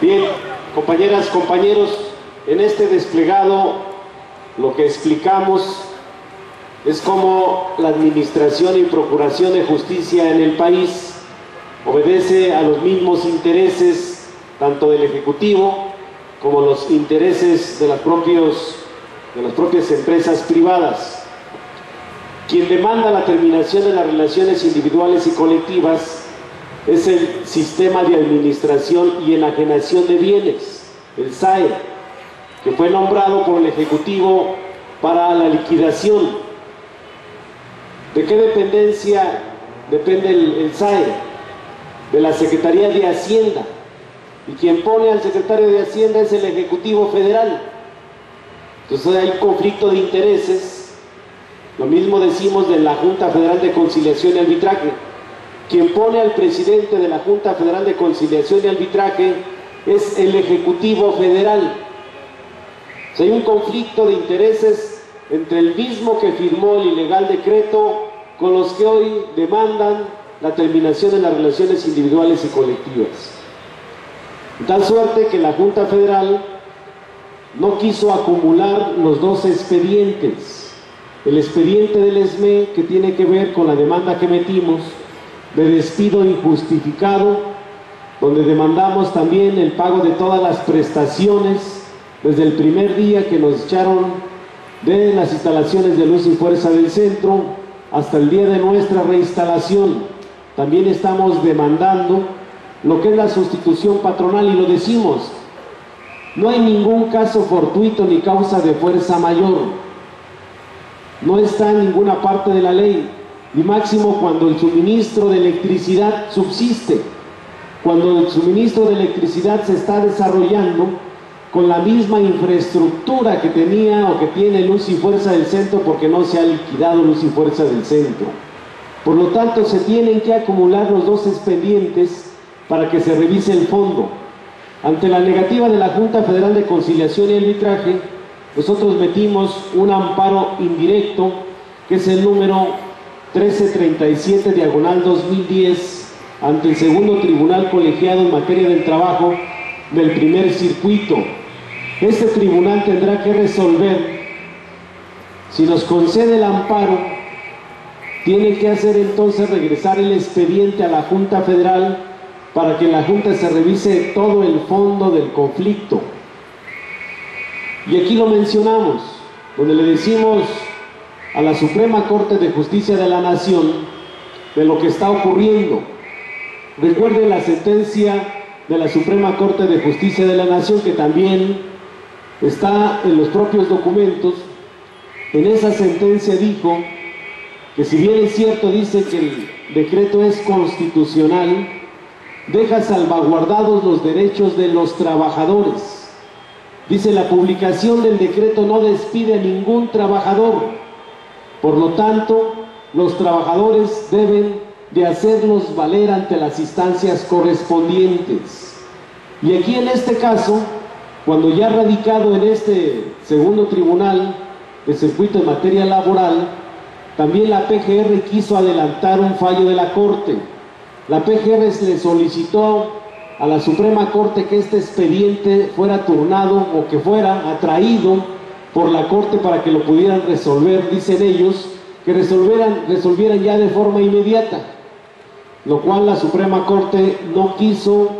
Bien, compañeras, compañeros, en este desplegado lo que explicamos es cómo la administración y procuración de justicia en el país obedece a los mismos intereses tanto del Ejecutivo como los intereses de las propias empresas privadas. Quien demanda la terminación de las relaciones individuales y colectivas es el Sistema de Administración y Enajenación de Bienes, el SAE, que fue nombrado por el Ejecutivo para la liquidación. ¿De qué dependencia depende el SAE? De la Secretaría de Hacienda. Y quien pone al secretario de Hacienda es el Ejecutivo Federal. Entonces hay un conflicto de intereses. Lo mismo decimos de la Junta Federal de Conciliación y Arbitraje. Quien pone al presidente de la Junta Federal de Conciliación y Arbitraje es el Ejecutivo Federal. O sea, hay un conflicto de intereses entre el mismo que firmó el ilegal decreto con los que hoy demandan la terminación de las relaciones individuales y colectivas. De tal suerte que la Junta Federal no quiso acumular los dos expedientes. El expediente del ESME, que tiene que ver con la demanda que metimos de despido injustificado, donde demandamos también el pago de todas las prestaciones desde el primer día que nos echaron de las instalaciones de Luz y Fuerza del centro hasta el día de nuestra reinstalación. También estamos demandando lo que es la sustitución patronal, y lo decimos, no hay ningún caso fortuito ni causa de fuerza mayor, no está en ninguna parte de la ley, y máximo cuando el suministro de electricidad subsiste, cuando el suministro de electricidad se está desarrollando con la misma infraestructura que tenía o que tiene Luz y Fuerza del centro, porque no se ha liquidado Luz y Fuerza del centro. Por lo tanto, se tienen que acumular los dos expedientes para que se revise el fondo. Ante la negativa de la Junta Federal de Conciliación y Arbitraje, nosotros metimos un amparo indirecto, que es el número 1337/2010, ante el segundo tribunal colegiado en materia del trabajo del primer circuito. Este tribunal tendrá que resolver si nos concede el amparo. Tiene que hacer entonces regresar el expediente a la Junta Federal para que en la Junta se revise todo el fondo del conflicto. Y aquí lo mencionamos, donde le decimos a la Suprema Corte de Justicia de la Nación de lo que está ocurriendo. Recuerden la sentencia de la Suprema Corte de Justicia de la Nación, que también está en los propios documentos. En esa sentencia dijo que, si bien es cierto, dice que el decreto es constitucional, deja salvaguardados los derechos de los trabajadores. Dice: la publicación del decreto no despide a ningún trabajador. Por lo tanto, los trabajadores deben de hacerlos valer ante las instancias correspondientes. Y aquí, en este caso, cuando ya radicado en este segundo tribunal de circuito en materia laboral, también la PGR quiso adelantar un fallo de la Corte. La PGR le solicitó a la Suprema Corte que este expediente fuera turnado o que fuera atraído por la Corte para que lo pudieran resolver, dicen ellos, que resolvieran ya de forma inmediata, lo cual la Suprema Corte no quiso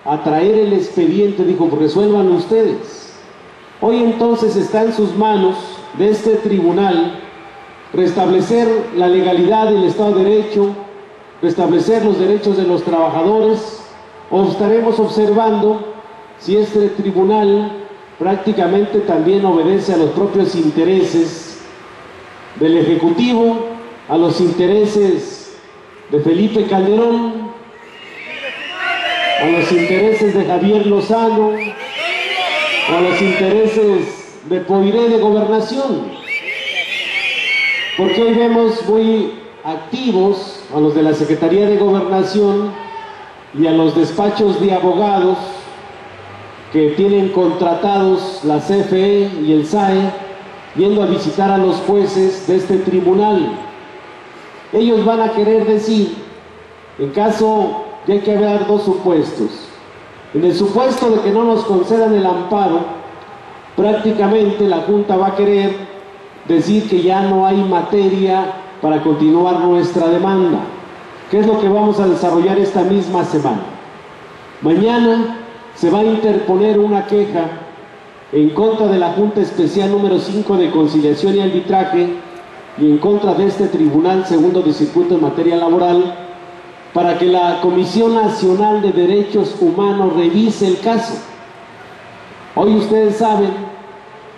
atraer el expediente, dijo: pues resuelvan ustedes. Hoy entonces está en sus manos de este tribunal restablecer la legalidad del Estado de Derecho, restablecer los derechos de los trabajadores, o estaremos observando si este tribunal prácticamente también obedece a los propios intereses del Ejecutivo, a los intereses de Felipe Calderón, a los intereses de Javier Lozano, a los intereses de Poiré de Gobernación. Porque hoy vemos muy activos a los de la Secretaría de Gobernación y a los despachos de abogados que tienen contratados la CFE y el SAE, yendo a visitar a los jueces de este tribunal. ellos van a querer decir, en caso de hay que haber dos supuestos. En el supuesto de que no nos concedan el amparo, prácticamente la Junta va a querer decir que ya no hay materia para continuar nuestra demanda. ¿Qué es lo que vamos a desarrollar esta misma semana? Mañana se va a interponer una queja en contra de la Junta Especial número 5 de Conciliación y Arbitraje y en contra de este Tribunal Segundo de Circuito en materia laboral para que la Comisión Nacional de Derechos Humanos revise el caso. Hoy ustedes saben,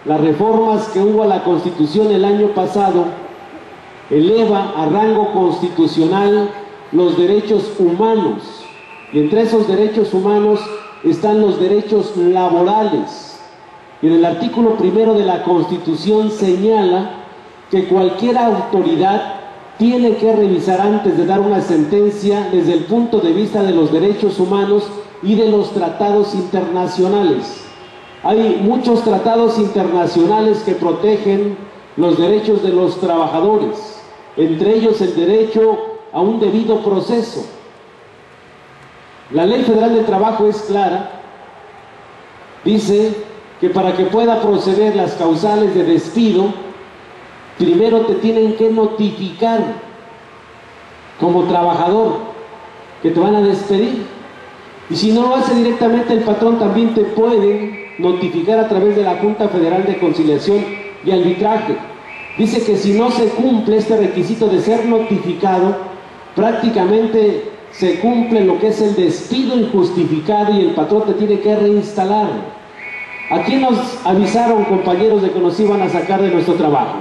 las reformas que hubo a la Constitución el año pasado eleva a rango constitucional los derechos humanos, y entre esos derechos humanos están los derechos laborales. Y en el artículo 1 de la Constitución señala que cualquier autoridad tiene que revisar antes de dar una sentencia desde el punto de vista de los derechos humanos y de los tratados internacionales. Hay muchos tratados internacionales que protegen los derechos de los trabajadores, entre ellos el derecho a un debido proceso. La Ley Federal del Trabajo es clara, dice que para que pueda proceder las causales de despido, primero te tienen que notificar como trabajador que te van a despedir. Y si no lo hace directamente el patrón, también te pueden notificar a través de la Junta Federal de Conciliación y Arbitraje. Dice que si no se cumple este requisito de ser notificado, prácticamente se cumple lo que es el despido injustificado y el patrón te tiene que reinstalar. ¿A quién nos avisaron, compañeros, de que nos iban a sacar de nuestro trabajo?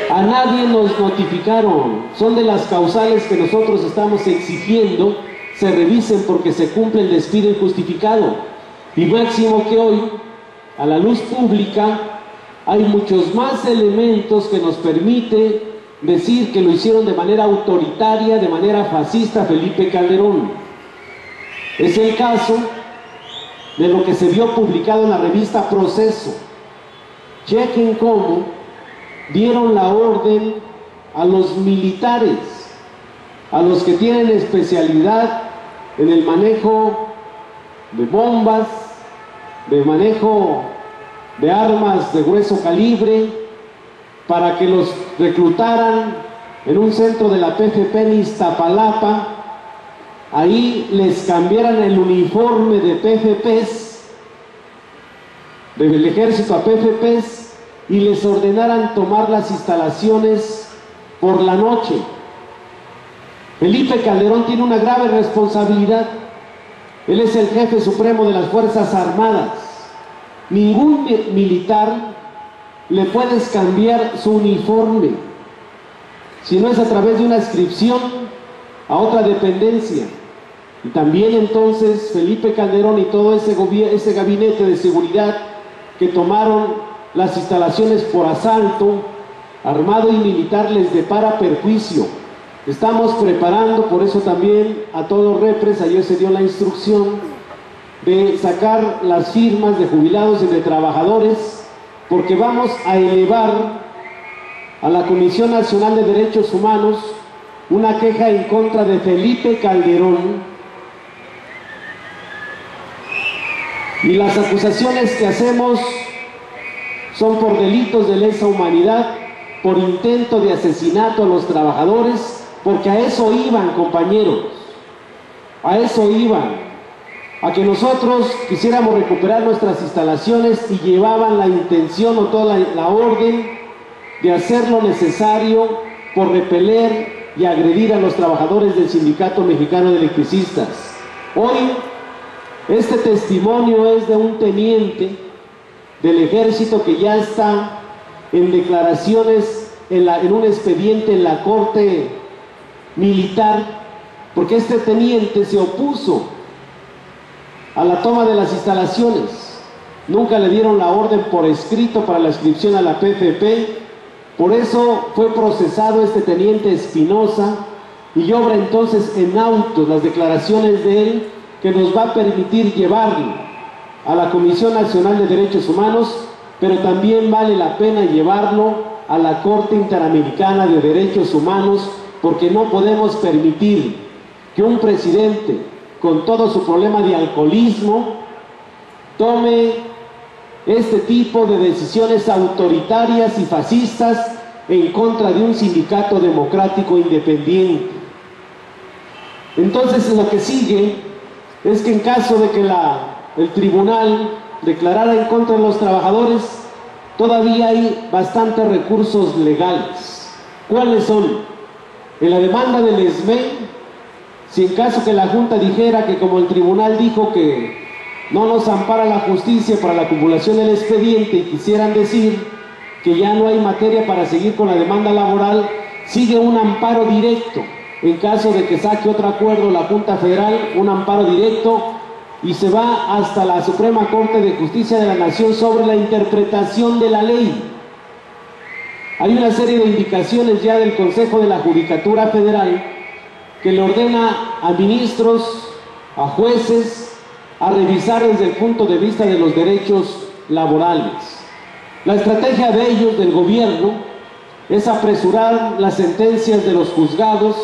A nadie nos notificaron. Son de las causales que nosotros estamos exigiendo se revisen porque se cumple el despido injustificado. Y máximo que hoy, a la luz pública, hay muchos más elementos que nos permite decir que lo hicieron de manera autoritaria, de manera fascista Felipe Calderón. Es el caso de lo que se vio publicado en la revista Proceso. Chequen cómo dieron la orden a los militares, a los que tienen especialidad en el manejo de bombas, de manejo de armas de grueso calibre, para que los reclutaran en un centro de la PFP en Iztapalapa. Ahí les cambiaran el uniforme de PFPs, del ejército a PFPs, y les ordenaran tomar las instalaciones por la noche. Felipe Calderón tiene una grave responsabilidad. Él es el jefe supremo de las Fuerzas Armadas. Ningún militar le puedes cambiar su uniforme si no es a través de una adscripción a otra dependencia. Y también entonces Felipe Calderón y todo ese gabinete de seguridad que tomaron las instalaciones por asalto, armado y militar, les depara perjuicio. Estamos preparando, por eso también a todos repres, ayer se dio la instrucción de sacar las firmas de jubilados y de trabajadores, porque vamos a elevar a la Comisión Nacional de Derechos Humanos una queja en contra de Felipe Calderón, y las acusaciones que hacemos son por delitos de lesa humanidad, por intento de asesinato a los trabajadores, porque a eso iban, compañeros, a eso iban, a que nosotros quisiéramos recuperar nuestras instalaciones, y llevaban la intención o toda la orden de hacer lo necesario por repeler y agredir a los trabajadores del Sindicato Mexicano de Electricistas. Hoy este testimonio es de un teniente del ejército que ya está en declaraciones en un expediente en la Corte Militar, porque este teniente se opuso a la toma de las instalaciones. Nunca le dieron la orden por escrito para la inscripción a la PFP, por eso fue procesado este teniente Espinosa, y obra entonces en autos las declaraciones de él, que nos va a permitir llevarlo a la Comisión Nacional de Derechos Humanos, pero también vale la pena llevarlo a la Corte Interamericana de Derechos Humanos, porque no podemos permitir que un presidente con todo su problema de alcoholismo tome este tipo de decisiones autoritarias y fascistas en contra de un sindicato democrático independiente. Entonces, lo que sigue es que en caso de que el tribunal declarara en contra de los trabajadores, todavía hay bastantes recursos legales. ¿Cuáles son? En la demanda del SME, si en caso que la Junta dijera que como el tribunal dijo que no nos ampara la justicia para la acumulación del expediente y quisieran decir que ya no hay materia para seguir con la demanda laboral, sigue un amparo directo. En caso de que saque otro acuerdo la Junta Federal, un amparo directo, y se va hasta la Suprema Corte de Justicia de la Nación sobre la interpretación de la ley. Hay una serie de indicaciones ya del Consejo de la Judicatura Federal que le ordena a ministros, a jueces, a revisar desde el punto de vista de los derechos laborales. La estrategia de ellos, del gobierno, es apresurar las sentencias de los juzgados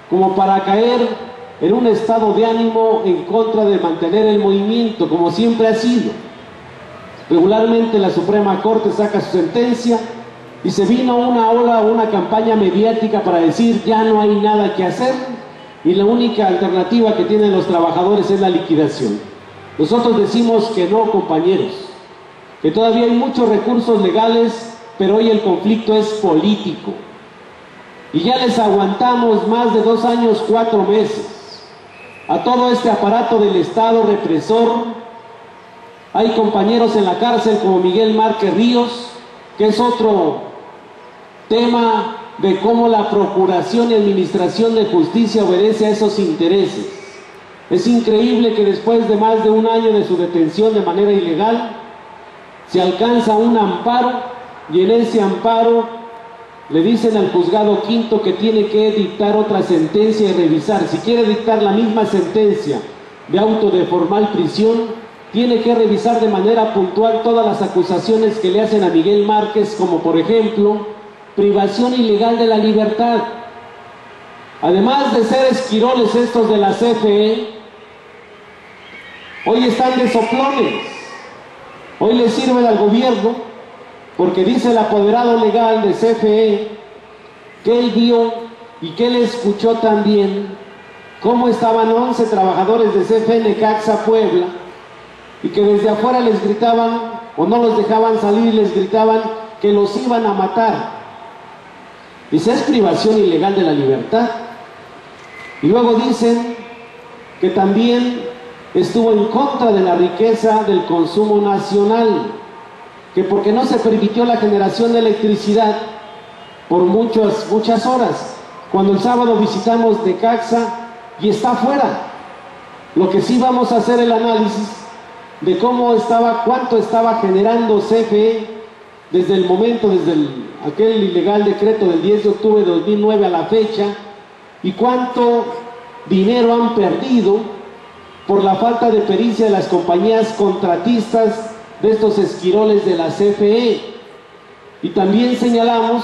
como para caer en un estado de ánimo en contra de mantener el movimiento, como siempre ha sido. Regularmente la Suprema Corte saca su sentencia y se vino una ola, una campaña mediática para decir ya no hay nada que hacer y la única alternativa que tienen los trabajadores es la liquidación. Nosotros decimos que no, compañeros, que todavía hay muchos recursos legales, pero hoy el conflicto es político. Y ya les aguantamos más de 2 años, 4 meses a todo este aparato del Estado represor. Hay compañeros en la cárcel como Miguel Márquez Ríos, que es otro tema de cómo la Procuración y Administración de Justicia obedece a esos intereses. Es increíble que después de más de 1 año de su detención de manera ilegal, se alcanza un amparo, y en ese amparo le dicen al juzgado quinto que tiene que dictar otra sentencia y revisar. Si quiere dictar la misma sentencia de auto de formal prisión, tiene que revisar de manera puntual todas las acusaciones que le hacen a Miguel Márquez, como por ejemplo, privación ilegal de la libertad. Además de ser esquiroles estos de la CFE, hoy están de soplones. Hoy les sirven al gobierno, porque dice el apoderado legal de CFE que él vio y que él escuchó también cómo estaban 11 trabajadores de CFE Necaxa Puebla y que desde afuera les gritaban o no los dejaban salir y les gritaban que los iban a matar. Dice, es privación ilegal de la libertad. Y luego dicen que también estuvo en contra de la riqueza del consumo nacional, que porque no se permitió la generación de electricidad por muchas horas, cuando el sábado visitamos Necaxa y está afuera. Lo que sí vamos a hacer el análisis de cuánto estaba generando CFE desde el momento, aquel ilegal decreto del 10 de octubre de 2009 a la fecha, y cuánto dinero han perdido por la falta de pericia de las compañías contratistas de estos esquiroles de la CFE. Y también señalamos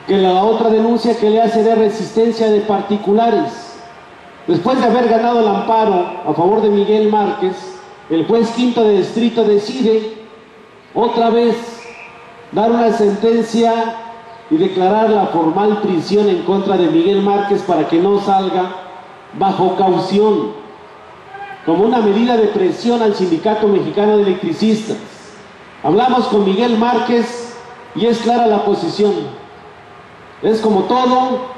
que la otra denuncia que le hacen es resistencia de particulares. Después de haber ganado el amparo a favor de Miguel Márquez, el juez quinto de distrito decide otra vez dar una sentencia y declarar la formal prisión en contra de Miguel Márquez para que no salga bajo caución, como una medida de presión al Sindicato Mexicano de Electricistas. Hablamos con Miguel Márquez y es clara la posición. Es como todo,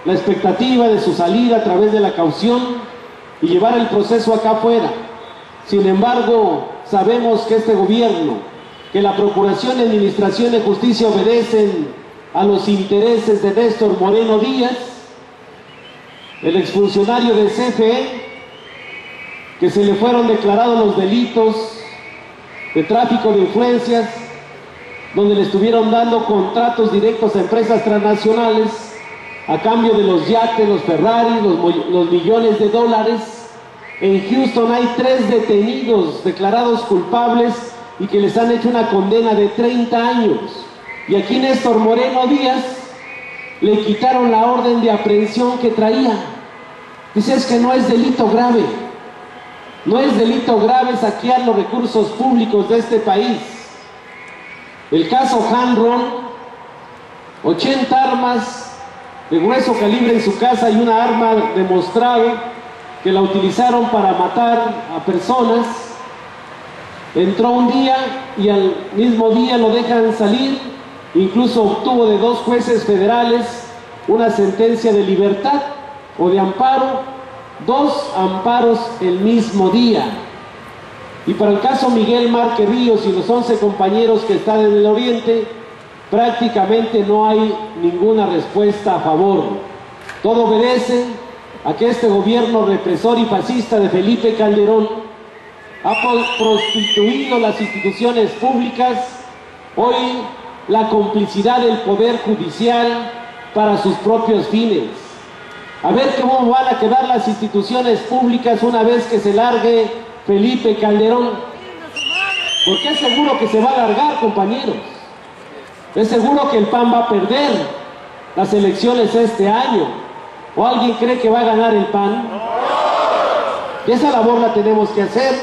la expectativa de su salida a través de la caución y llevar el proceso acá afuera. Sin embargo, sabemos que este gobierno, que la Procuración y Administración de Justicia obedecen a los intereses de Néstor Moreno Díaz, el exfuncionario de CFE, que se le fueron declarados los delitos de tráfico de influencias, donde le estuvieron dando contratos directos a empresas transnacionales a cambio de los yates, los Ferraris, los millones de dólares. En Houston hay 3 detenidos declarados culpables y que les han hecho una condena de 30 años. Y aquí Néstor Moreno Díaz le quitaron la orden de aprehensión que traía. Dice, es que no es delito grave. No es delito grave saquear los recursos públicos de este país. El caso Hanron, 80 armas de grueso calibre en su casa y una arma demostrado que la utilizaron para matar a personas. Entró un día y al mismo día lo dejan salir, incluso obtuvo de 2 jueces federales una sentencia de libertad o de amparo, 2 amparos el mismo día. Y para el caso Miguel Márquez Ríos y los 11 compañeros que están en el oriente, prácticamente no hay ninguna respuesta a favor. Todo obedece a que este gobierno represor y fascista de Felipe Calderón ha prostituido las instituciones públicas, hoy la complicidad del Poder Judicial para sus propios fines. A ver cómo van a quedar las instituciones públicas una vez que se largue Felipe Calderón. Porque es seguro que se va a largar, compañeros. Es seguro que el PAN va a perder las elecciones este año. ¿O alguien cree que va a ganar el PAN? Y esa labor la tenemos que hacer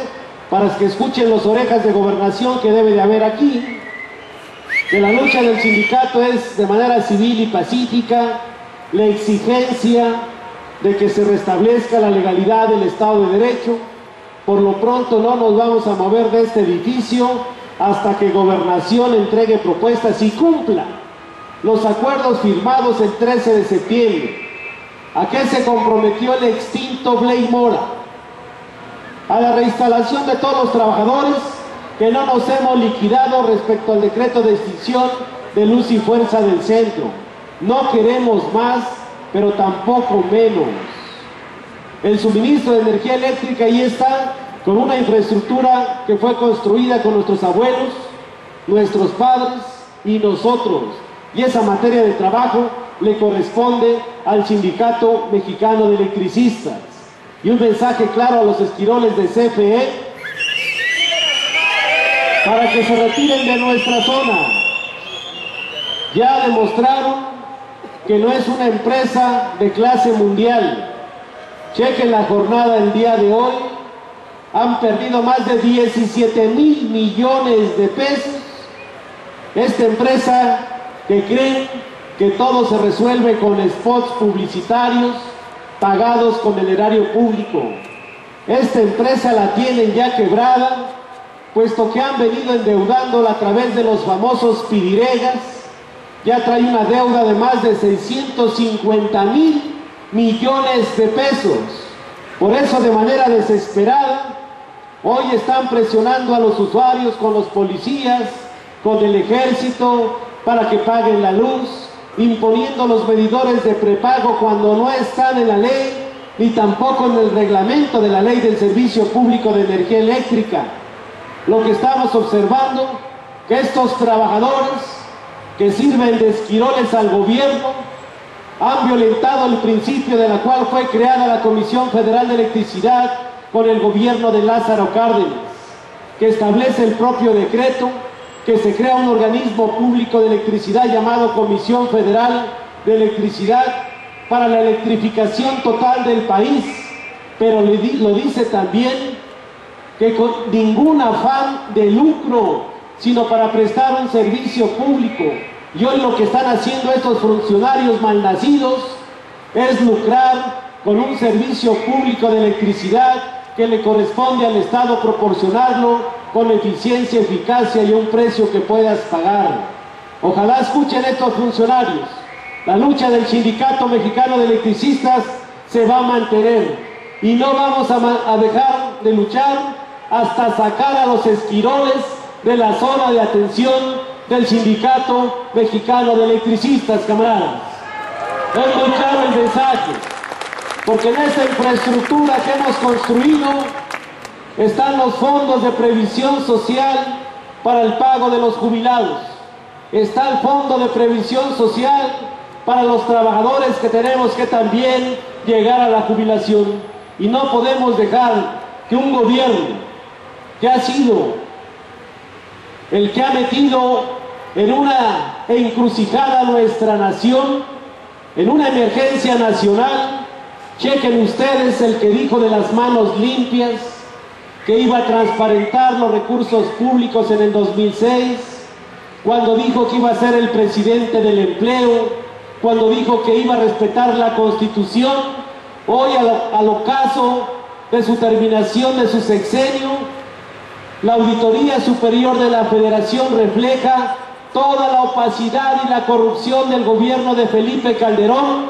para que escuchen las orejas de gobernación que debe de haber aquí. Que la lucha del sindicato es de manera civil y pacífica, la exigencia de que se restablezca la legalidad del Estado de Derecho. Por lo pronto no nos vamos a mover de este edificio hasta que Gobernación entregue propuestas y cumpla los acuerdos firmados el 13 de septiembre. ¿A qué se comprometió el extinto Blay Mora? A la reinstalación de todos los trabajadores que no nos hemos liquidado respecto al decreto de extinción de Luz y Fuerza del Centro. No queremos más, pero tampoco menos. El suministro de energía eléctrica ahí está, con una infraestructura que fue construida con nuestros abuelos, nuestros padres y nosotros. Y esa materia de trabajo le corresponde al Sindicato Mexicano de Electricistas. Y un mensaje claro a los esquiroles de CFE para que se retiren de nuestra zona. Ya demostraron que no es una empresa de clase mundial. Chequen la jornada del día de hoy. Han perdido más de 17,000 millones de pesos. Esta empresa que cree que todo se resuelve con spots publicitarios pagados con el erario público. Esta empresa la tienen ya quebrada, puesto que han venido endeudándola a través de los famosos pidiregas. Ya trae una deuda de más de 650,000 millones de pesos. Por eso, de manera desesperada, hoy están presionando a los usuarios con los policías, con el ejército, para que paguen la luz, imponiendo los medidores de prepago cuando no están en la ley, ni tampoco en el reglamento de la Ley del Servicio Público de Energía Eléctrica. Lo que estamos observando, que estos trabajadores que sirven de esquiroles al gobierno han violentado el principio de la cual fue creada la Comisión Federal de Electricidad con el gobierno de Lázaro Cárdenas, que establece el propio decreto que se crea un organismo público de electricidad llamado Comisión Federal de Electricidad para la electrificación total del país, pero lo dice también que con ningún afán de lucro, sino para prestar un servicio público. Y hoy lo que están haciendo estos funcionarios malnacidos es lucrar con un servicio público de electricidad que le corresponde al Estado proporcionarlo con eficiencia, eficacia y un precio que puedas pagar. Ojalá escuchen estos funcionarios. La lucha del Sindicato Mexicano de Electricistas se va a mantener y no vamos a dejar de luchar hasta sacar a los esquiroles de la zona de atención del Sindicato Mexicano de Electricistas, camaradas. Es muy claro el mensaje, porque en esta infraestructura que hemos construido están los fondos de previsión social para el pago de los jubilados, está el fondo de previsión social para los trabajadores que tenemos que también llegar a la jubilación, y no podemos dejar que un gobierno que ha sido el que ha metido en una encrucijada nuestra nación, en una emergencia nacional. Chequen ustedes el que dijo de las manos limpias, que iba a transparentar los recursos públicos en el 2006, cuando dijo que iba a ser el presidente del empleo, cuando dijo que iba a respetar la Constitución. Hoy, al ocaso de su terminación de su sexenio, la Auditoría Superior de la Federación refleja toda la opacidad y la corrupción del gobierno de Felipe Calderón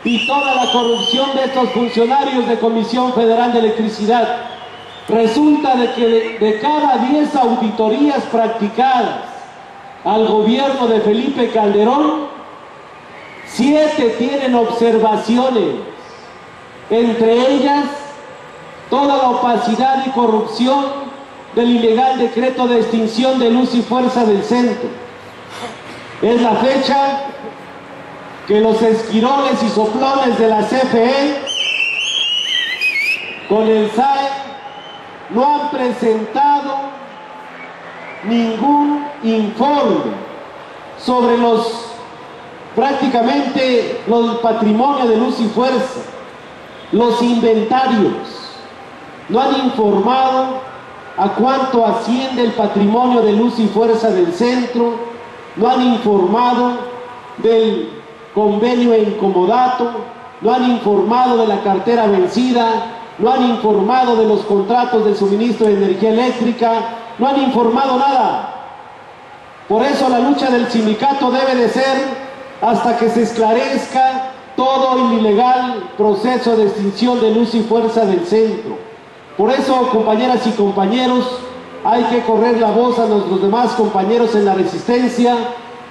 y toda la corrupción de estos funcionarios de Comisión Federal de Electricidad. Resulta de que de cada 10 auditorías practicadas al gobierno de Felipe Calderón, 7 tienen observaciones, entre ellas toda la opacidad y corrupción del ilegal decreto de extinción de luz y fuerza del centro. Es la fecha que los esquiroles y soplones de la CFE con el SAE no han presentado ningún informe sobre prácticamente los patrimonios de luz y fuerza, los inventarios. No han informado a cuánto asciende el patrimonio de luz y fuerza del centro, no han informado del convenio en comodato, no han informado de la cartera vencida, no han informado de los contratos de suministro de energía eléctrica, no han informado nada. Por eso la lucha del sindicato debe de ser hasta que se esclarezca todo el ilegal proceso de extinción de luz y fuerza del centro. Por eso, compañeras y compañeros, hay que correr la voz a nuestros demás compañeros en la resistencia.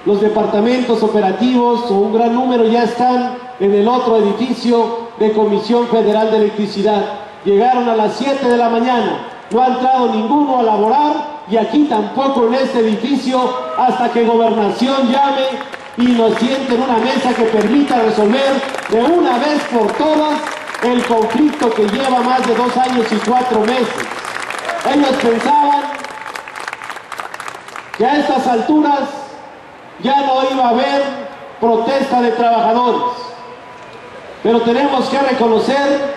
Los departamentos operativos, o un gran número, ya están en el otro edificio de Comisión Federal de Electricidad. Llegaron a las 7 de la mañana, no ha entrado ninguno a laborar, y aquí tampoco en este edificio, hasta que Gobernación llame y nos siente en una mesa que permita resolver de una vez por todas el conflicto que lleva más de 2 años y 4 meses. Ellos pensaban que a estas alturas ya no iba a haber protesta de trabajadores, pero tenemos que reconocer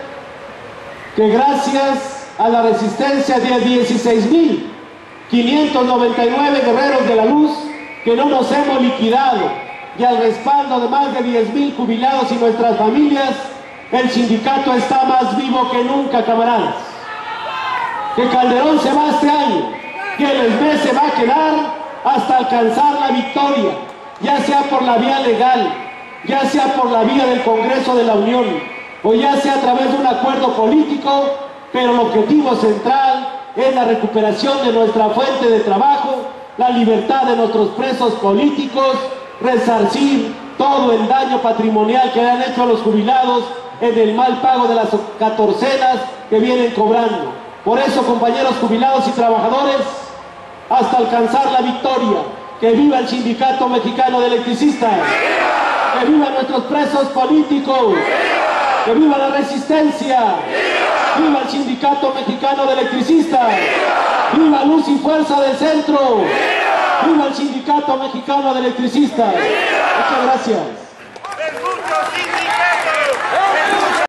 que gracias a la resistencia de 16.599 guerreros de la luz que no nos hemos liquidado, y al respaldo de más de 10.000 jubilados y nuestras familias, el sindicato está más vivo que nunca, camaradas. Que Calderón se va este año, que el SME se va a quedar hasta alcanzar la victoria, ya sea por la vía legal, ya sea por la vía del Congreso de la Unión, o ya sea a través de un acuerdo político, pero el objetivo central es la recuperación de nuestra fuente de trabajo, la libertad de nuestros presos políticos, resarcir todo el daño patrimonial que han hecho a los jubilados en el mal pago de las catorcenas que vienen cobrando. Por eso, compañeros jubilados y trabajadores, hasta alcanzar la victoria, que viva el Sindicato Mexicano de Electricistas, que viva nuestros presos políticos, que viva la resistencia, viva el Sindicato Mexicano de Electricistas, viva Luz y Fuerza del Centro, viva el Sindicato Mexicano de Electricistas. Muchas gracias.